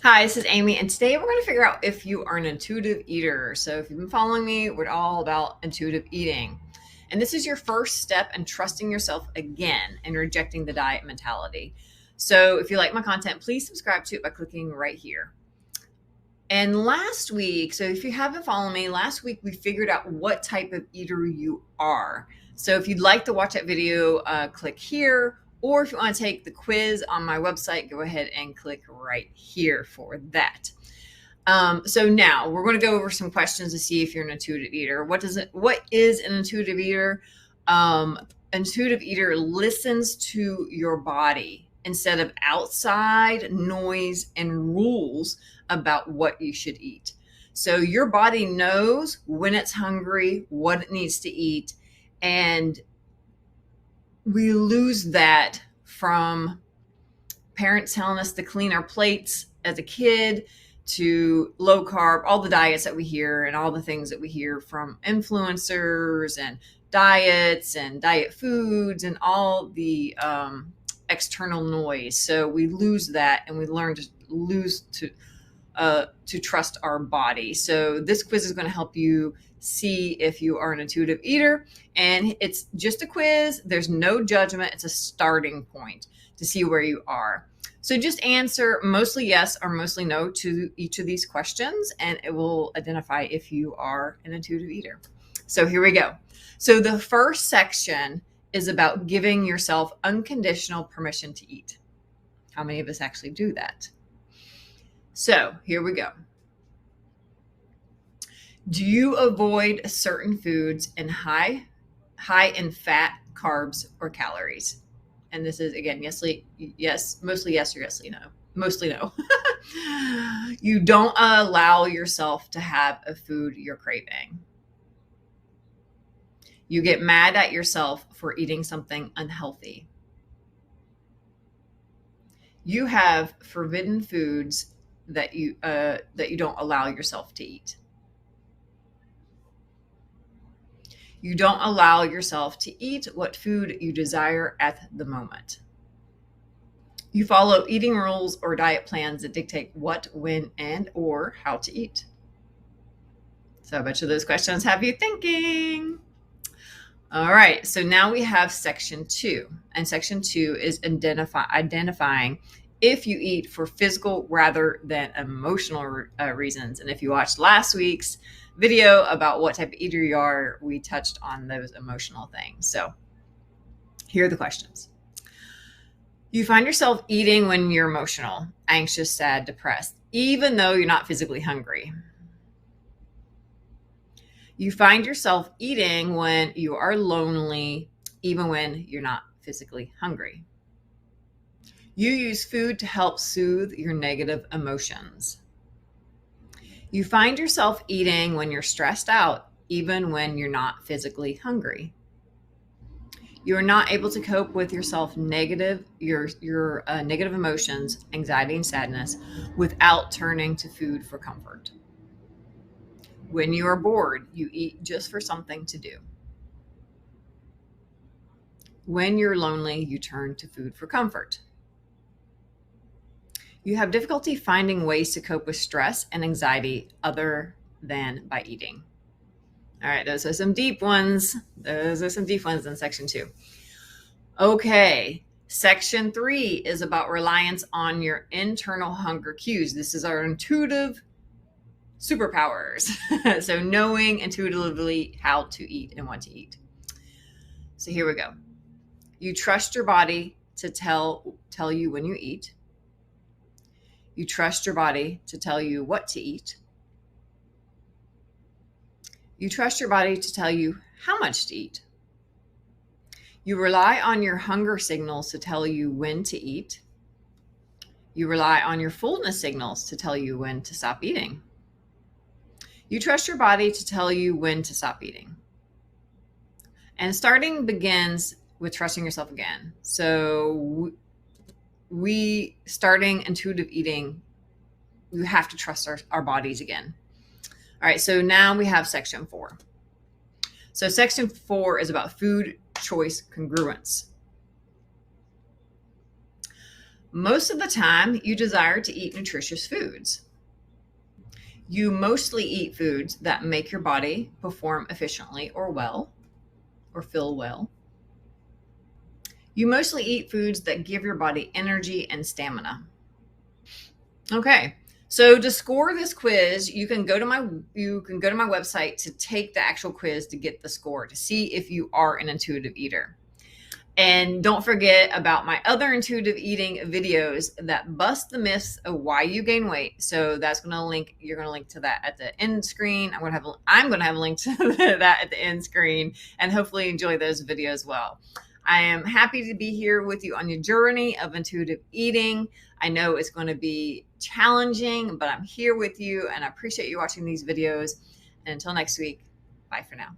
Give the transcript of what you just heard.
Hi, this is Amy, and today we're going to figure out if you are an intuitive eater. So, if you've been following me, we're all about intuitive eating. And this is your first step in trusting yourself again and rejecting the diet mentality. So, if you like my content, please subscribe to it by clicking right here. And last week, so if you haven't followed me, last week we figured out what type of eater you are. So, if you'd like to watch that video, click here. Or if you want to take the quiz on my website, go ahead and click right here for that. So now we're going to go over some questions to see if you're an intuitive eater. What is an intuitive eater? Intuitive eater listens to your body instead of outside noise and rules about what you should eat. So your body knows when it's hungry, what it needs to eat, and we lose that from parents telling us to clean our plates as a kid, to low carb, all the diets that we hear and all the things that we hear from influencers and diets and diet foods and all the external noise. So we lose that, and we learn to lose to trust our body. So this quiz is going to help you see if you are an intuitive eater, and it's just a quiz. There's no judgment. It's a starting point to see where you are. So just answer mostly yes or mostly no to each of these questions, and it will identify if you are an intuitive eater. So here we go. So the first section is about giving yourself unconditional permission to eat. How many of us actually do that? So here we go. Do you avoid certain foods and high in fat, carbs, or calories? And this is, again, yes, mostly yes or yes, no. Mostly no. You don't allow yourself to have a food you're craving. You get mad at yourself for eating something unhealthy. You have forbidden foods that you don't allow yourself to eat. You don't allow yourself to eat what food you desire at the moment. You follow eating rules or diet plans that dictate what, when, and or how to eat. So a bunch of those questions have you thinking. All right, so now we have section 2. And section 2 is identifying if you eat for physical rather than emotional reasons. And if you watched last week's video about what type of eater you are, we touched on those emotional things. So here are the questions. You find yourself eating when you're emotional, anxious, sad, depressed, even though you're not physically hungry. You find yourself eating when you are lonely, even when you're not physically hungry. You use food to help soothe your negative emotions. You find yourself eating when you're stressed out, even when you're not physically hungry. You are not able to cope with your negative emotions, anxiety and sadness, without turning to food for comfort. When you are bored, you eat just for something to do. When you're lonely, you turn to food for comfort. You have difficulty finding ways to cope with stress and anxiety other than by eating. All right, those are some deep ones. Those are some deep ones in section 2. Okay, section 3 is about reliance on your internal hunger cues. This is our intuitive superpowers. So knowing intuitively how to eat and what to eat. So here we go. You trust your body to tell you when you eat. You trust your body to tell you what to eat. You trust your body to tell you how much to eat. You rely on your hunger signals to tell you when to eat. You rely on your fullness signals to tell you when to stop eating. You trust your body to tell you when to stop eating. And starting begins with trusting yourself again. So we starting intuitive eating, you have to trust our bodies again. All right, so now we have section 4. So section 4 is about food choice congruence. Most of the time, you desire to eat nutritious foods. You mostly eat foods that make your body perform efficiently or well, or feel well. You mostly eat foods that give your body energy and stamina. Okay. So to score this quiz, you can go to my website to take the actual quiz to get the score to see if you are an intuitive eater. And don't forget about my other intuitive eating videos that bust the myths of why you gain weight. So that's going to link. You're going to link to that at the end screen. I'm going to have a link to that at the end screen, and hopefully enjoy those videos as well. I am happy to be here with you on your journey of intuitive eating. I know it's going to be challenging, but I'm here with you, and I appreciate you watching these videos. And until next week, bye for now.